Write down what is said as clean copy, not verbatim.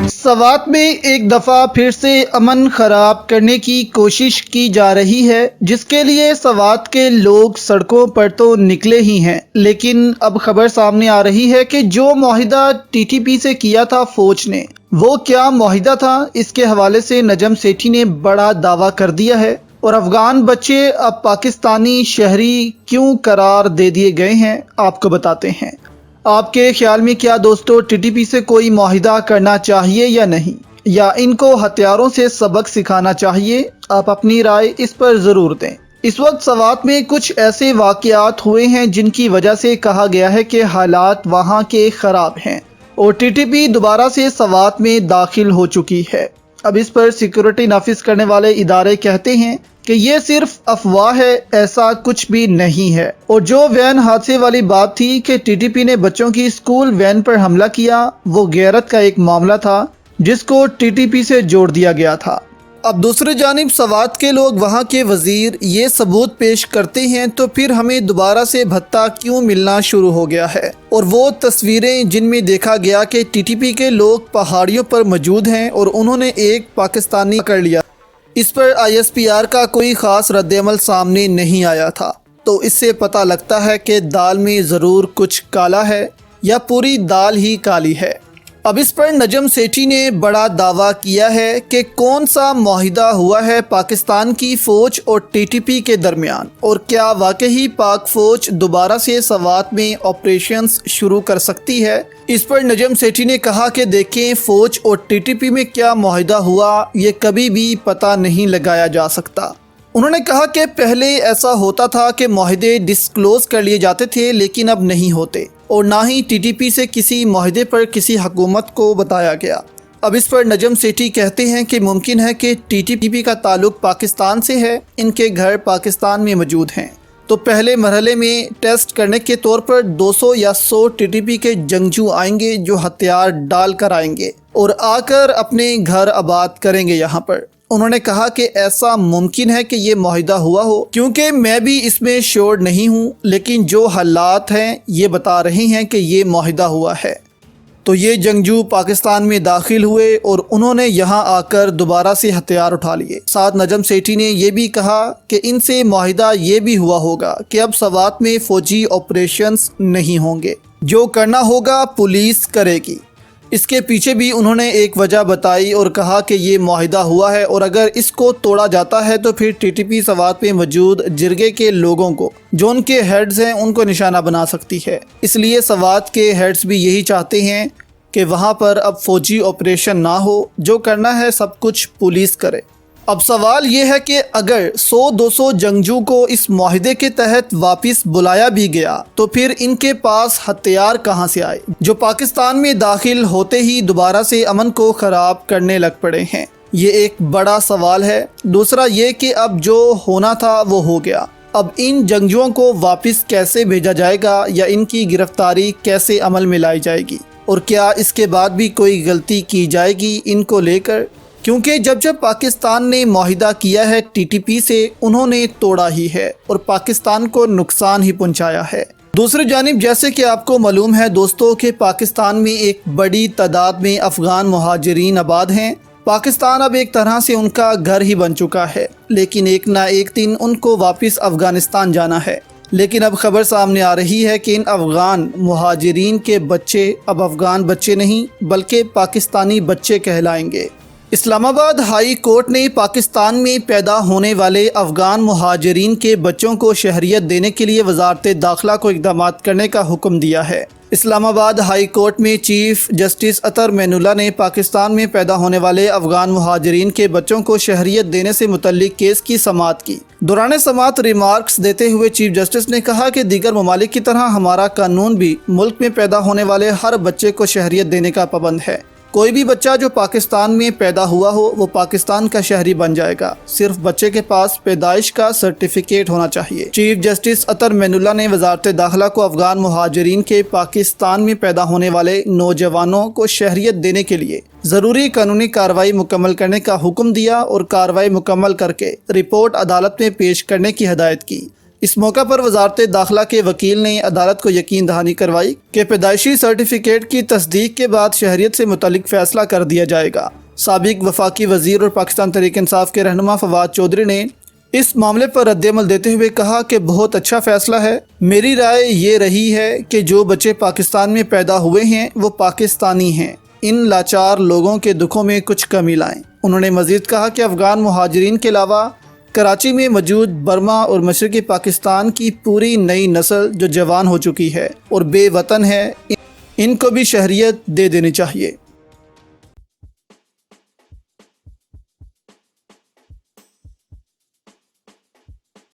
سوات میں ایک دفعہ پھر سے امن خراب کرنے کی کوشش کی جا رہی ہے، جس کے لیے سوات کے لوگ سڑکوں پر تو نکلے ہی ہیں، لیکن اب خبر سامنے آ رہی ہے کہ جو معاہدہ ٹی ٹی پی سے کیا تھا فوج نے، وہ کیا معاہدہ تھا؟ اس کے حوالے سے نجم سیٹھی نے بڑا دعویٰ کر دیا ہے، اور افغان بچے اب پاکستانی شہری کیوں قرار دے دیے گئے ہیں، آپ کو بتاتے ہیں۔ آپ کے خیال میں کیا دوستو ٹی ٹی پی سے کوئی معاہدہ کرنا چاہیے یا نہیں، یا ان کو ہتھیاروں سے سبق سکھانا چاہیے؟ آپ اپنی رائے اس پر ضرور دیں۔ اس وقت سوات میں کچھ ایسے واقعات ہوئے ہیں جن کی وجہ سے کہا گیا ہے کہ حالات وہاں کے خراب ہیں، اور ٹی ٹی پی دوبارہ سے سوات میں داخل ہو چکی ہے۔ اب اس پر سیکورٹی نافذ کرنے والے ادارے کہتے ہیں کہ یہ صرف افواہ ہے، ایسا کچھ بھی نہیں ہے۔ اور جو وین حادثے والی بات تھی کہ ٹی ٹی پی نے بچوں کی اسکول وین پر حملہ کیا، وہ غیرت کا ایک معاملہ تھا جس کو ٹی ٹی پی سے جوڑ دیا گیا تھا۔ اب دوسری جانب سوات کے لوگ وہاں کے وزیر یہ ثبوت پیش کرتے ہیں تو پھر ہمیں دوبارہ سے بھتہ کیوں ملنا شروع ہو گیا ہے؟ اور وہ تصویریں جن میں دیکھا گیا کہ ٹی ٹی پی کے لوگ پہاڑیوں پر موجود ہیں اور انہوں نے ایک پاکستانی پکڑ لیا، اس پر آئی ایس پی آر کا کوئی خاص رد عمل سامنے نہیں آیا تھا، تو اس سے پتہ لگتا ہے کہ دال میں ضرور کچھ کالا ہے یا پوری دال ہی کالی ہے۔ اب اس پر نجم سیٹھی نے بڑا دعویٰ کیا ہے کہ کون سا معاہدہ ہوا ہے پاکستان کی فوج اور ٹی ٹی پی کے درمیان، اور کیا واقعی پاک فوج دوبارہ سے سوات میں آپریشنز شروع کر سکتی ہے؟ اس پر نجم سیٹھی نے کہا کہ دیکھیں، فوج اور ٹی ٹی پی میں کیا معاہدہ ہوا یہ کبھی بھی پتہ نہیں لگایا جا سکتا۔ انہوں نے کہا کہ پہلے ایسا ہوتا تھا کہ معاہدے ڈسکلوز کر لیے جاتے تھے، لیکن اب نہیں ہوتے، اور نہ ہی ٹی ٹی پی سے کسی معاہدے پر کسی حکومت کو بتایا گیا۔ اب اس پر نجم سیٹھی کہتے ہیں کہ ممکن ہے کہ ٹی ٹی پی کا تعلق پاکستان سے ہے، ان کے گھر پاکستان میں موجود ہیں، تو پہلے مرحلے میں ٹیسٹ کرنے کے طور پر 200 یا 100 ٹی ٹی پی کے جنگجو آئیں گے جو ہتھیار ڈال کر آئیں گے اور آ کر اپنے گھر آباد کریں گے یہاں پر۔ انہوں نے کہا کہ ایسا ممکن ہے کہ یہ معاہدہ ہوا ہو، کیونکہ میں بھی اس میں شیور نہیں ہوں، لیکن جو حالات ہیں یہ بتا رہے ہیں کہ یہ معاہدہ ہوا ہے۔ تو یہ جنگجو پاکستان میں داخل ہوئے اور انہوں نے یہاں آ کر دوبارہ سے ہتھیار اٹھا لیے۔ ساتھ نجم سیٹھی نے یہ بھی کہا کہ ان سے معاہدہ یہ بھی ہوا ہوگا کہ اب سوات میں فوجی آپریشنز نہیں ہوں گے، جو کرنا ہوگا پولیس کرے گی۔ اس کے پیچھے بھی انہوں نے ایک وجہ بتائی اور کہا کہ یہ معاہدہ ہوا ہے، اور اگر اس کو توڑا جاتا ہے تو پھر ٹی ٹی پی سوات میں موجود جرگے کے لوگوں کو، جو ان کے ہیڈز ہیں، ان کو نشانہ بنا سکتی ہے۔ اس لیے سوات کے ہیڈز بھی یہی چاہتے ہیں کہ وہاں پر اب فوجی آپریشن نہ ہو، جو کرنا ہے سب کچھ پولیس کرے۔ اب سوال یہ ہے کہ اگر 100-200 جنگجو کو اس معاہدے کے تحت واپس بلایا بھی گیا تو پھر ان کے پاس ہتھیار کہاں سے آئے، جو پاکستان میں داخل ہوتے ہی دوبارہ سے امن کو خراب کرنے لگ پڑے ہیں؟ یہ ایک بڑا سوال ہے۔ دوسرا یہ کہ اب جو ہونا تھا وہ ہو گیا، اب ان جنگجوؤں کو واپس کیسے بھیجا جائے گا، یا ان کی گرفتاری کیسے عمل میں لائی جائے گی، اور کیا اس کے بعد بھی کوئی غلطی کی جائے گی ان کو لے کر؟ کیونکہ جب پاکستان نے معاہدہ کیا ہے ٹی ٹی پی سے، انہوں نے توڑا ہی ہے اور پاکستان کو نقصان ہی پہنچایا ہے۔ دوسری جانب جیسے کہ آپ کو معلوم ہے دوستو کہ پاکستان میں ایک بڑی تعداد میں افغان مہاجرین آباد ہیں۔ پاکستان اب ایک طرح سے ان کا گھر ہی بن چکا ہے، لیکن ایک نہ ایک دن ان کو واپس افغانستان جانا ہے۔ لیکن اب خبر سامنے آ رہی ہے کہ ان افغان مہاجرین کے بچے اب افغان بچے نہیں بلکہ پاکستانی بچے کہلائیں گے۔ اسلام آباد ہائی کورٹ نے پاکستان میں پیدا ہونے والے افغان مہاجرین کے بچوں کو شہریت دینے کے لیے وزارت داخلہ کو اقدامات کرنے کا حکم دیا ہے۔ اسلام آباد ہائی کورٹ میں چیف جسٹس اطہر معین اللہ نے پاکستان میں پیدا ہونے والے افغان مہاجرین کے بچوں کو شہریت دینے سے متعلق کیس کی سماعت کی۔ دوران سماعت ریمارکس دیتے ہوئے چیف جسٹس نے کہا کہ دیگر ممالک کی طرح ہمارا قانون بھی ملک میں پیدا ہونے والے ہر بچے کو شہریت دینے کا پابند ہے۔ کوئی بھی بچہ جو پاکستان میں پیدا ہوا ہو وہ پاکستان کا شہری بن جائے گا، صرف بچے کے پاس پیدائش کا سرٹیفکیٹ ہونا چاہیے۔ چیف جسٹس اطہر معین اللہ نے وزارت داخلہ کو افغان مہاجرین کے پاکستان میں پیدا ہونے والے نوجوانوں کو شہریت دینے کے لیے ضروری قانونی کارروائی مکمل کرنے کا حکم دیا اور کارروائی مکمل کر کے رپورٹ عدالت میں پیش کرنے کی ہدایت کی۔ اس موقع پر وزارت داخلہ کے وکیل نے عدالت کو یقین دہانی کروائی کہ پیدائشی سرٹیفکیٹ کی تصدیق کے بعد شہریت سے متعلق فیصلہ کر دیا جائے گا۔ سابق وفاقی وزیر اور پاکستان تحریک انصاف کے رہنما فواد چودھری نے اس معاملے پر رد عمل دیتے ہوئے کہا کہ بہت اچھا فیصلہ ہے۔ میری رائے یہ رہی ہے کہ جو بچے پاکستان میں پیدا ہوئے ہیں وہ پاکستانی ہیں، ان لاچار لوگوں کے دکھوں میں کچھ کمی لائیں۔ انہوں نے مزید کہا کہ افغان مہاجرین کے علاوہ کراچی میں موجود برما اور مشرقی پاکستان کی پوری نئی نسل جو جوان ہو چکی ہے اور بے وطن ہے، ان کو بھی شہریت دے دینی چاہیے۔